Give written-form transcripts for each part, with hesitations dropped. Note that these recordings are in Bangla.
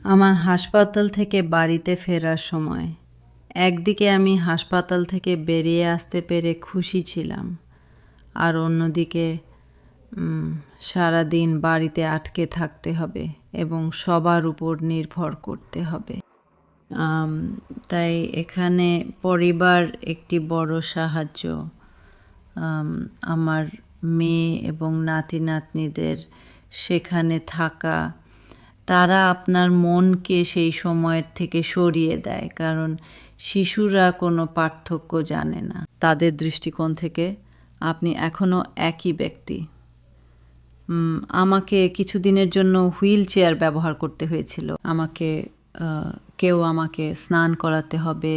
আমার হাসপাতাল থেকে বাড়িতে ফেরার সময় একদিকে আমি হাসপাতাল থেকে বেরিয়ে আসতে পেরে খুশি ছিলাম, আর অন্যদিকে সারাদিন বাড়িতে আটকে থাকতে হবে এবং সবার উপর নির্ভর করতে হবে। তাই এখানে পরিবার একটি বড় সাহায্য। আমার মেয়ে এবং নাতি নাতনিদের সেখানে থাকা, তারা আপনার মনকে সেই সময়ের থেকে সরিয়ে দেয়, কারণ শিশুরা কোনো পার্থক্য জানে না। তাদের দৃষ্টিকোণ থেকে আপনি এখনও একই ব্যক্তি। আমাকে কিছুদিনের জন্য হুইল চেয়ার ব্যবহার করতে হয়েছিল। কেউ আমাকে স্নান করাতে হবে,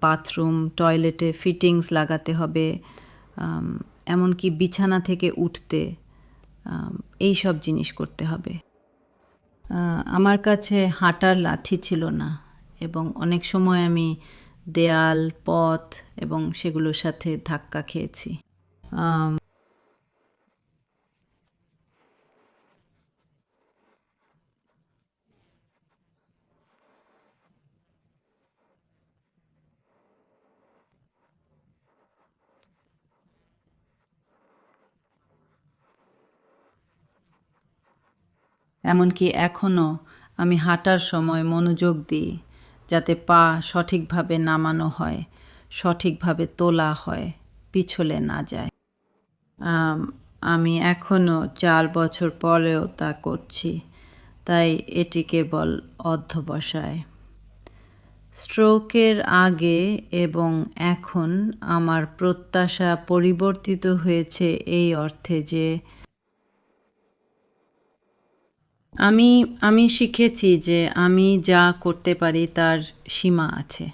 বাথরুম টয়লেটে ফিটিংস লাগাতে হবে, এমনকি বিছানা থেকে উঠতে এই সব জিনিস করতে হবে। আমার কাছে হাঁটার লাঠি ছিল না, এবং অনেক সময় আমি দেয়াল, পথ এবং সেগুলোর সাথে ধাক্কা খেয়েছি। এমনকি এখনও আমি হাঁটার সময় মনোযোগ দিই যাতে পা সঠিকভাবে নামানো হয়, সঠিকভাবে তোলা হয়, পিছলে না যায়। আমি এখনও 4 বছর পরেও তা করছি, তাই এটি কেবল অধ্যবসায়। স্ট্রোকের আগে এবং এখন আমার প্রত্যাশা পরিবর্তিত হয়েছে এই অর্থে যে আমি শিখেছি যে আমি যা করতে পারি তার সীমা আছে।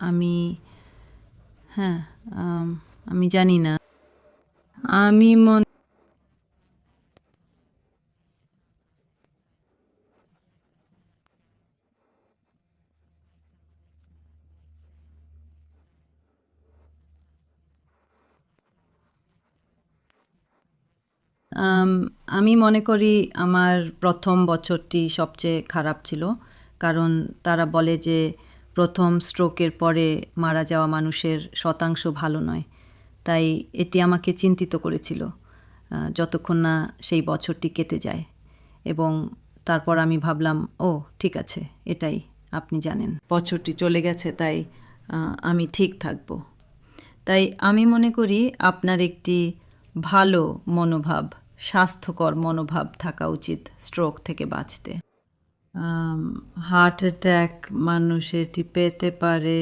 আমি হ্যাঁ আমি জানি না। আমি মন আমি মনে করি আমার প্রথম বছরটি সবচেয়ে খারাপ ছিল, কারণ তারা বলে যে প্রথম স্ট্রোকের পরে মারা যাওয়া মানুষের শতাংশ ভালো নয়। তাই এটি আমাকে চিন্তিত করেছিল যতক্ষণ না সেই বছরটি কেটে যায়। এবং তারপর আমি ভাবলাম, ও ঠিক আছে, এটাই, আপনি জানেন বছরটি চলে গেছে, তাই আমি ঠিক থাকব। তাই আমি মনে করি আপনার একটি ভালো মনোভাব, স্বাস্থ্যকর মনোভাব থাকা উচিত স্ট্রোক থেকে বাঁচতে। হার্ট অ্যাটাক মানুষ এটি পেতে পারে।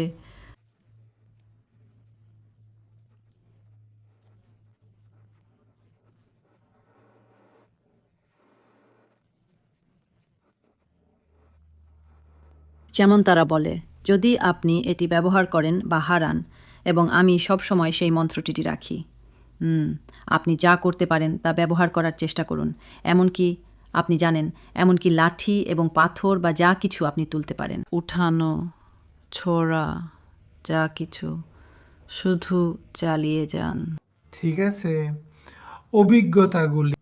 যেমন তারা বলে, যদি আপনি এটি ব্যবহার করেন বা হারান, এবং আমি সব সময় সেই মন্ত্রটি রাখি, আপনি যা করতে পারেন তা ব্যবহার করার চেষ্টা করুন। এমনকি আপনি জানেন, এমনকি লাঠি এবং পাথর বা যা কিছু আপনি তুলতে পারেন, উঠানো, ছোড়া, যা কিছু, শুধু চালিয়ে যান। ঠিক আছে, অভিজ্ঞতাগুলি।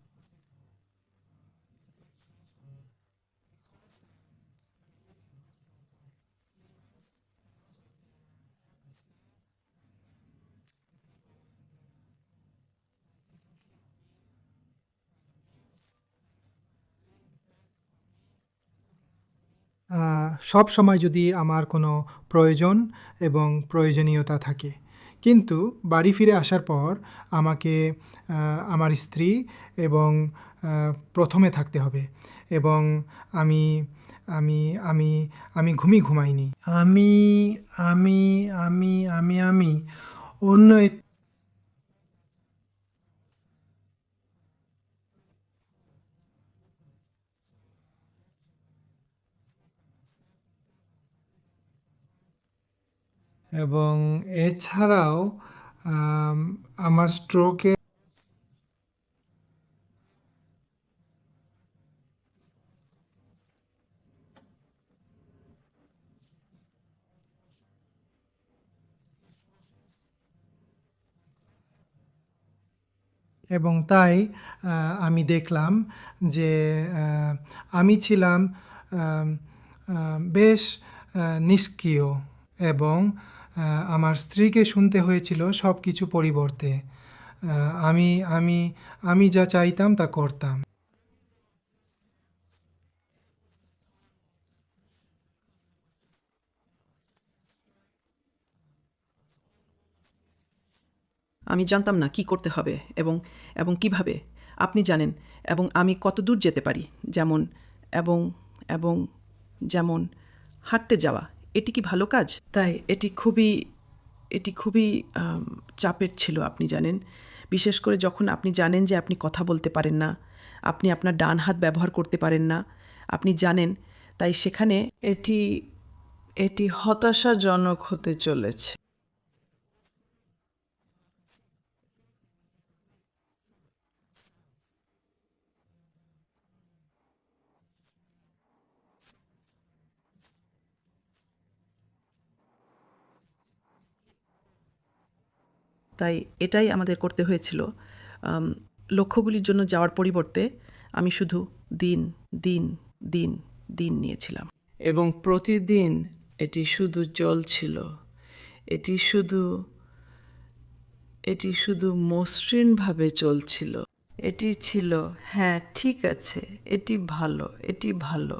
সব সময় যদি আমার কোনো প্রয়োজন এবং প্রয়োজনীয়তা থাকে, কিন্তু বাড়ি ফিরে আসার পর আমাকে আমার স্ত্রী এবং প্রথমে থাকতে হবে, এবং আমি আমি আমি আমি ঘুমাইনি। আমি আমি আমি আমি আমি অন্য এবং এছাড়াও আমার স্ট্রোকে এবং তাই আমি দেখলাম যে আমি ছিলাম বেশ নিষ্ক্রিয় এবং আমার স্ত্রীকে শুনতে হয়েছিল সব কিছু পরিবর্তে। আমি আমি আমি যা চাইতাম তা করতাম। আমি জানতাম না কি করতে হবে এবং এবং কিভাবে। আপনি জানেন এবং আমি কত দূর যেতে পারি, যেমন এবং এবং যেমন হাঁটতে যাওয়া। এটি কি ভালো কাজ? তাই এটি খুবই চাপের ছিল, আপনি জানেন। বিশেষ করে যখন আপনি জানেন যে আপনি কথা বলতে পারেন না, আপনি আপনার ডান হাত ব্যবহার করতে পারেন না, আপনি জানেন। তাই সেখানে এটি এটি হতাশাজনক হতে চলেছে। তাই এটাই আমাদের করতে হয়েছিল। লক্ষ্যগুলির জন্য যাওয়ার পরিবর্তে আমি শুধু দিন দিন দিন দিন নিয়েছিলাম। এবং প্রতিদিন এটি শুধু চলছিল। এটি শুধু এটি শুধু মসৃণভাবে চলছিল। এটি ছিল, হ্যাঁ ঠিক আছে, এটি ভালো, এটি ভালো,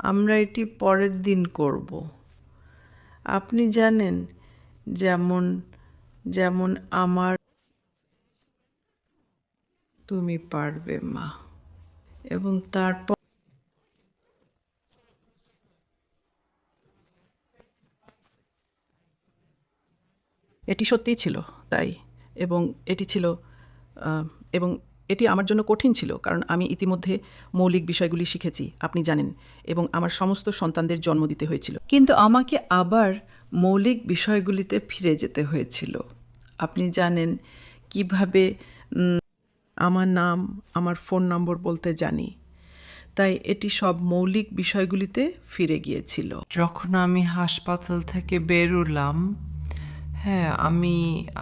আমরা এটি পরের দিন করব। আপনি জানেন, যেমন যেমন আমার, তুমি পারবে মা। এবং তারপর এটি সত্যিই ছিল তাই। এবং এটি ছিল এবং এটি আমার জন্য কঠিন ছিল, কারণ আমি ইতিমধ্যে মৌলিক বিষয়গুলি শিখেছি, আপনি জানেন, এবং আমার সমস্ত সন্তানদের জন্ম দিতে হয়েছিল। কিন্তু আমাকে আবার মৌলিক বিষয়গুলিতে ফিরে যেতে হয়েছিল। আপনি জানেন কিভাবে আমার নাম, আমার ফোন নম্বর বলতে জানি। তাই এটি সব মৌলিক বিষয়গুলিতে ফিরে গিয়েছিল। যখন আমি হাসপাতাল থেকে বেরোলাম, হ্যাঁ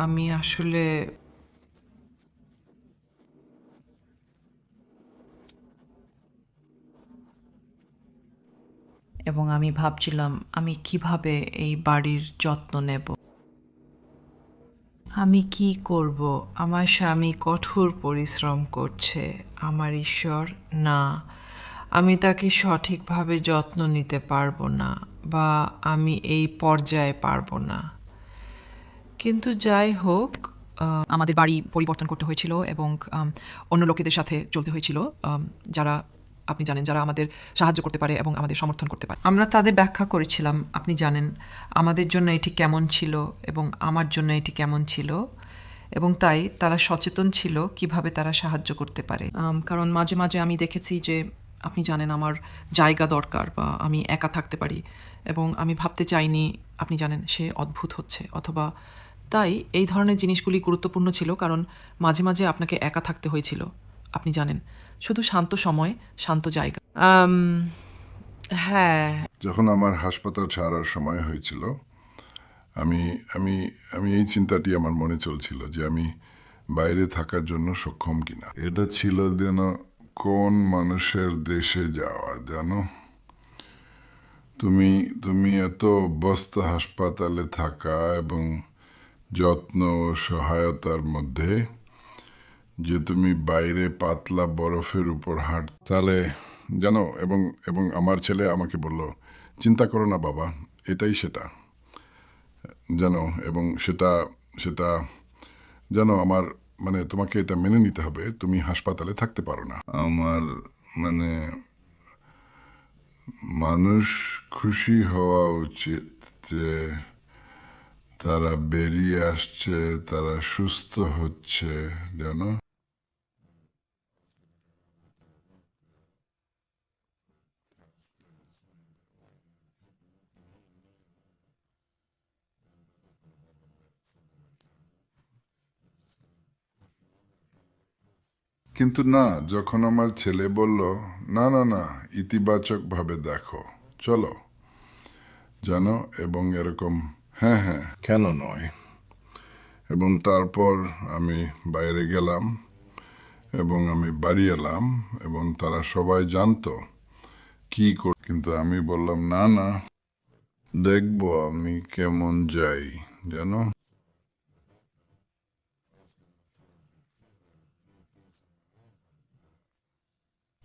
আমি আসলে এবং আমি ভাবছিলাম আমি কিভাবে এই বাড়ির যত্ন নেব। আমি কি করব? আমার স্বামী কঠোর পরিশ্রম করছে। আমার ঈশ্বর, না, আমি তাকে সঠিকভাবে যত্ন নিতে পারবো না, বা আমি এই পর্যায়ে পারবো না। কিন্তু যাই হোক, আমাদের বাড়ি পরিবর্তন করতে হয়েছিল এবং অন্য লোকেদের সাথে চলতে হয়েছিল, যারা আপনি জানেন, যারা আমাদের সাহায্য করতে পারে এবং আমাদের সমর্থন করতে পারে। আমরা তাদের ব্যাখ্যা করেছিলাম, আপনি জানেন, আমাদের জন্য এটি কেমন ছিল এবং আমার জন্য এটি কেমন ছিল, এবং তাই তারা সচেতন ছিল কিভাবে তারা সাহায্য করতে পারে। কারণ মাঝে মাঝে আমি দেখেছি যে আপনি জানেন আমার জায়গা দরকার বা আমি একা থাকতে পারি, এবং আমি ভাবতে চাইনি, আপনি জানেন, সে অদ্ভুত হচ্ছে অথবা। তাই এই ধরনের জিনিসগুলি গুরুত্বপূর্ণ ছিল, কারণ মাঝে মাঝে আপনাকে একা থাকতে হয়েছিল, আপনি জানেন, শুধু শান্ত সময়, শান্ত জায়গা। হ্যাঁ, যখন আমার হাসপাতাল ছাড়ার সময় হয়েছিল, আমি আমি আমি এই চিন্তাটি আমার মনে চলছিল যে আমি বাইরে থাকার জন্য সক্ষম কিনা। এটা ছিল যেন কোন মানুষের দেশে যাওয়া, জানো, তুমি তুমি এত অভ্যস্ত হাসপাতালে থাকা এবং যত্ন ও সহায়তার মধ্যে, যে তুমি বাইরে পাতলা বরফের উপর তাহলে জানো। এবং এবং আমার ছেলে আমাকে বলল, চিন্তা করো না বাবা, এটাই সেটা, জানো। এবং সেটা সেটা জানো, আমার মানে তোমাকে এটা মেনে নিতে হবে, তুমি হাসপাতালে থাকতে পারো না। আমার মানে মানুষ খুশি হওয়া উচিত যে তারা বেরিয়ে আসছে, তারা সুস্থ হচ্ছে, জানো। কিন্তু না, যখন আমার ছেলে বলল, না না না, ইতিবাচকভাবে দেখো, চলো, জানো, এবং এরকম, হ্যাঁ কেন নয়। এবং তারপর আমি বাইরে গেলাম এবং আমি বাড়ি এলাম এবং তারা সবাই জানতো কি কর, কিন্তু আমি বললাম না না, দেখবো আমি কেমন যাই জানো।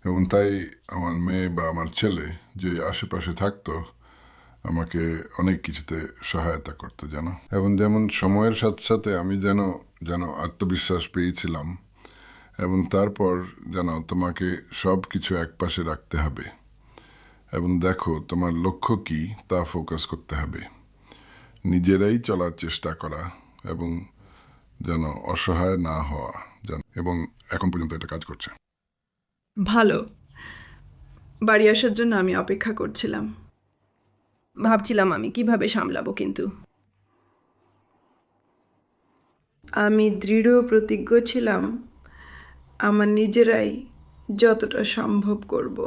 এবং তাই আমার মেয়ে বা আমার ছেলে যে আশেপাশে থাকতো আমাকে অনেক কিছুতে সহায়তা করতো জানো। এবং যেমন সময়ের সাথে সাথে আমি যেন যেন আত্মবিশ্বাস পেয়েছিলাম। এবং তারপর যেন তোমাকে সব কিছু একপাশে রাখতে হবে এবং দেখো তোমার লক্ষ্য কি তা ফোকাস করতে হবে, নিজেরাই চলার চেষ্টা করা এবং যেন অসহায় না হওয়া এবং এখন পর্যন্ত এটা কাজ করছে। ভালো। বাড়ি আসার জন্য আমি অপেক্ষা করছিলাম, ভাবছিলাম আমি কিভাবে সামলাবো, কিন্তু আমি দৃঢ় প্রতিজ্ঞ ছিলাম আমার নিজেরাই যতটা সম্ভব করব।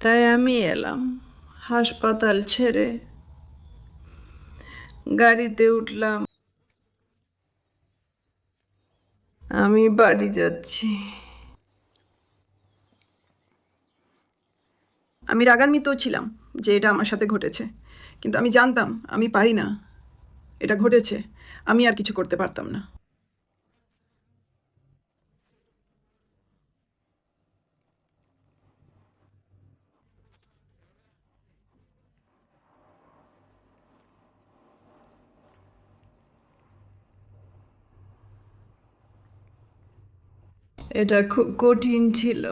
তাই আমি এলাম, হাসপাতাল ছেড়ে গাড়িতে উঠলাম, আমি বাড়ি যাচ্ছি। আমি রাগান্বিত ছিলাম যে এটা আমার সাথে ঘটেছে, কিন্তু আমি জানতাম আমি পারি না, এটা ঘটেছে, আমি আর কিছু করতে পারতাম না। এটা খুব কঠিন ছিল।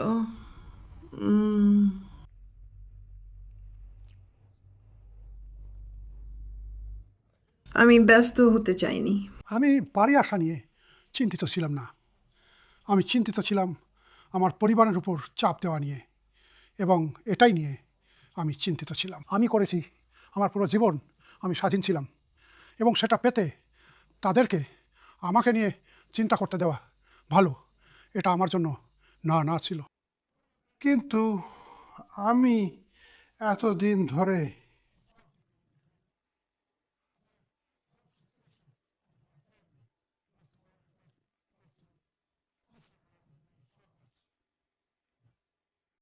আমি ব্যস্ত হতে চাইনি। আমি বাড়ি আসা নিয়ে চিন্তিত ছিলাম না। আমি চিন্তিত ছিলাম আমার পরিবারের উপর চাপ দেওয়া নিয়ে, এবং এটাই নিয়ে আমি চিন্তিত ছিলাম। আমি করেছি আমার পুরো জীবন আমি স্বাধীন ছিলাম, এবং সেটা পেতে তাদেরকে আমাকে নিয়ে চিন্তা করতে দেওয়া ভালো, এটা আমার জন্য না না ছিল। কিন্তু আমি এতদিন ধরে